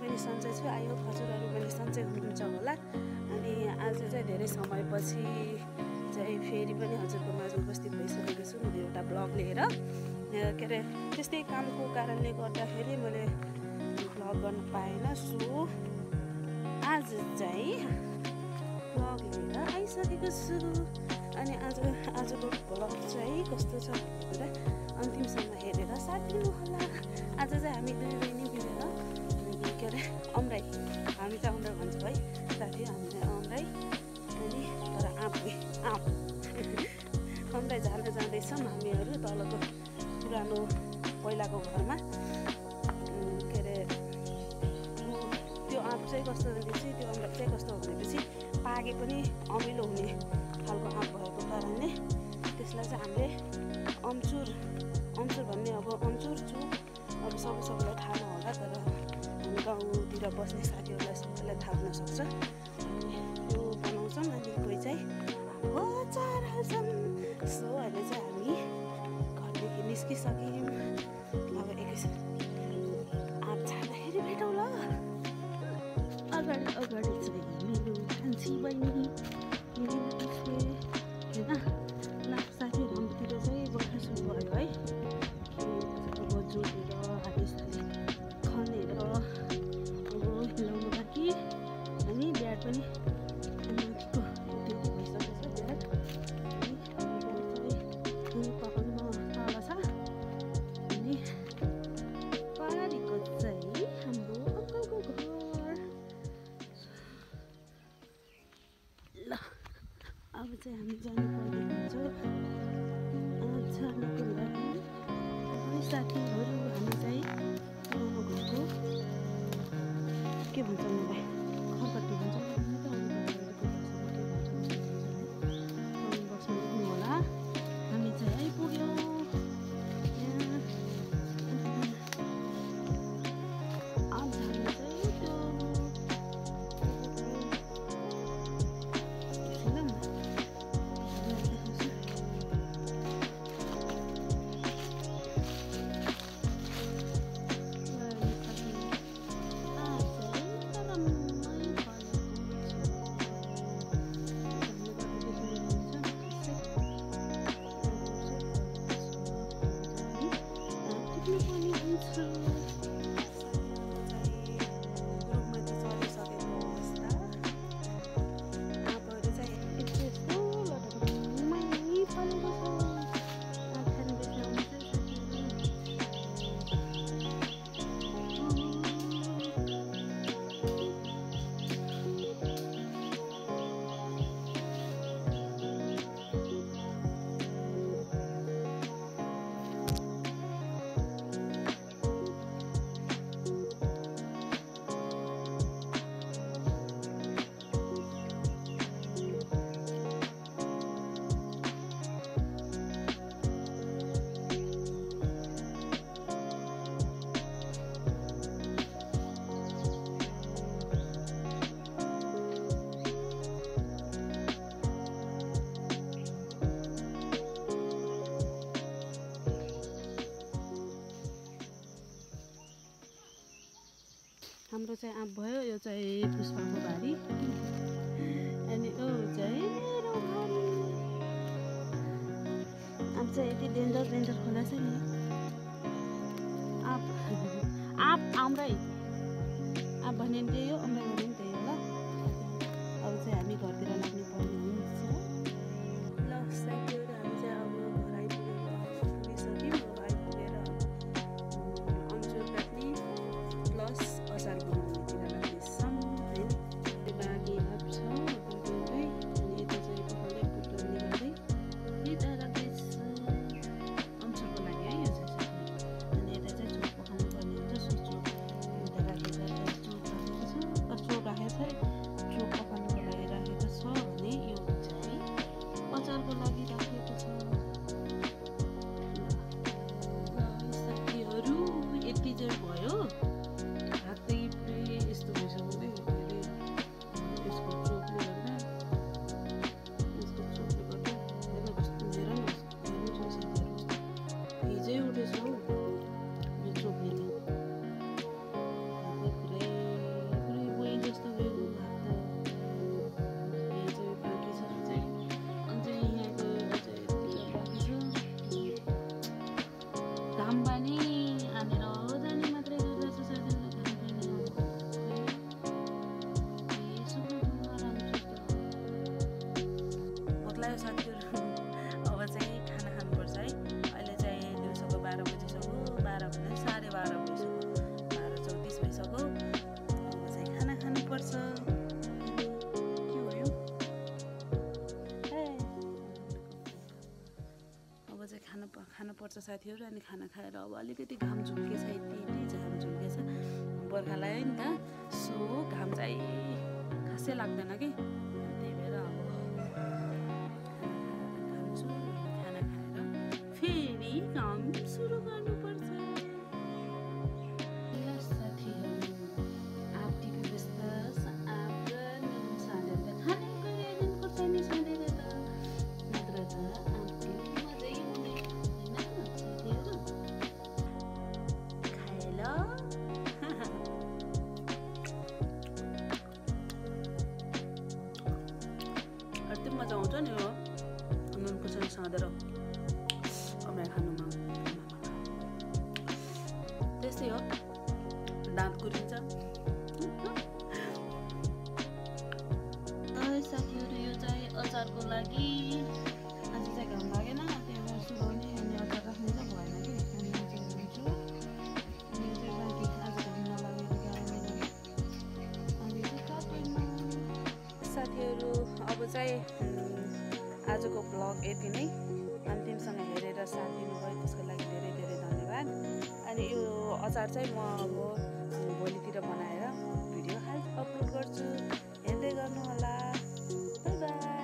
पनि सन्चै छु। आई होप हजुरहरू पनि सन्चै हुनुहुन्छ होला। अनि आज चाहिँ धेरै समयपछि चाहिँ फेरि पनि हजुरको माझ उपस्थित भइसकेको छु मैले एउटा ब्लग लिएर। के अरे त्यस्तै कामको कारणले गर्दाखेरि मैले ब्लग गर्न पाएन। सो आज चाहिँ ब्लग लिएर आइसकेको छु। अनि आजको ब्लग चाहिँ कस्तो छ भनेर अन्तिमसम्म हेरेर साथ दिनुहोला। आज चाहिँ हामी दुई बहिनी मिलेर के अरे अम्राई, हामी चाहिँ अम्राई भन्छौँ है साथी, हामी चाहिँ अम्राई अनि तर आँप अम्राई जाँदैछौँ हामीहरू तलको पुरानो पहिलाको घरमा। के अरे त्यो आँप चाहिँ कस्तो भनेपछि त्यो अम्राई चाहिँ कस्तो भनेपछि पाके पनि अमिलो हुने खालको आँप भएको कारणले त्यसलाई चाहिँ हामीले अम्चुर भन्ने, अब अम्चुर चुक अब सबैलाई थाहा नहोला, तर हामी गाउँतिर बस्ने साथीहरूलाई सबैलाई थाहा हुनसक्छ। अनि त्यो बनाउँछौँ अनि कोही चाहिँ अचार हाल्छौँ। सो अहिले चाहिँ हामी घरदेखि निस्किसक्यौँ। अब एकैछिन आँप छाड्दाखेरि भेटौँ ल। अगाडि चाहिँ मेरो कान्छी बहिनी होइन ल साथीहरू, हाम्रोतिर चाहिँ बर्खा सुरु भयो है। अब जोतेर हालिसाली खनेर अब हिलाउनु बाँकी। अनि बिहार पनि माथिको त्यति भइसकेको छ बिहार। अनि पकाउनु तल छ। अनि पारीको चाहिँ हाम्रो अङ्कलको घर। ल अब चाहिँ हामी जानु पर्ने हुन्छ छर्नको लागि। साथीहरू हामी चाहिँ पुरानो घरको के भन्छ मलाई खरपट्टि भन्छ बस्नु होला। हामी चाहिँ आइपुग्यौँ अब हामी चाहिँ त्यो हाम्रो चाहिँ आँप भयो। यो चाहिँ पुष्पाको बारी अनि यो चाहिँ मेरो घर। आँप चाहिँ यति डेन्जर खोला छ नि। आँप अम्राई आँप भन्यो भने त्यही हो, अम्राई भन्यो भने त्यही हो। ल अब चाहिँ हामी घरतिर लाग्नु पर्ने हुन्छ। ल साथीहरू हामी चाहिँ अब घर पुगिसक्यौँ। अब आइपुगेर अम्चुर काट्ने प्लस अचार बनाउनेतिर लाग्दैछौँ होइन। बाँकी आँप छ अनि यता चाहिँ पकाउँदै पुट्याउने गर्दै यता राख्दैछु अम्चुरको लागि है। यो चाहिँ अनि यता चाहिँ चोक पकाउनु पर्ने हुन्छ। सो चोक यता राखेर चोक राखेको छ, चोक राखेको छ, चोक पकाउनुको लागि राखेको छ भने यो चाहिँ खानुपर्छ साथीहरू। अनि खाना खाएर अब अलिकति घाम झुल्केछ, यति घाम झुल्केछ, बर्खा लाग्यो नि त, सो घाम चाहिँ खासै लाग्दैन कि, त्यही भएर अब खाना खाएर फेरि काम सुरु गर्नुपर्छ। मजा आउँछ नि हो नुन खुर्सानी सधेर अमराई खानुमा, त्यस्तै हो, दाँत कुरिन्छ। साथीहरू यो चाहिँ अचारको लागि आज चाहिँ घाम लागेन, त्यही भएर सुगाउने अनि अचार राख्ने चाहिँ भएन कि, अनि अचार राख्छु। अनि यो चाहिँ बाँकी आज घाम नलागेको कारणले अनि साथीहरू अब चाहिँ आजको ब्लग यति नै। अन्तिमसँग हेरेर साथ दिनुभयो त्यसको लागि धेरै धेरै धन्यवाद। अनि यो अचार चाहिँ म अब भोलितिर बनाएर भिडियो अपलोड गर्छु, हेर्दै गर्नु होला। By by.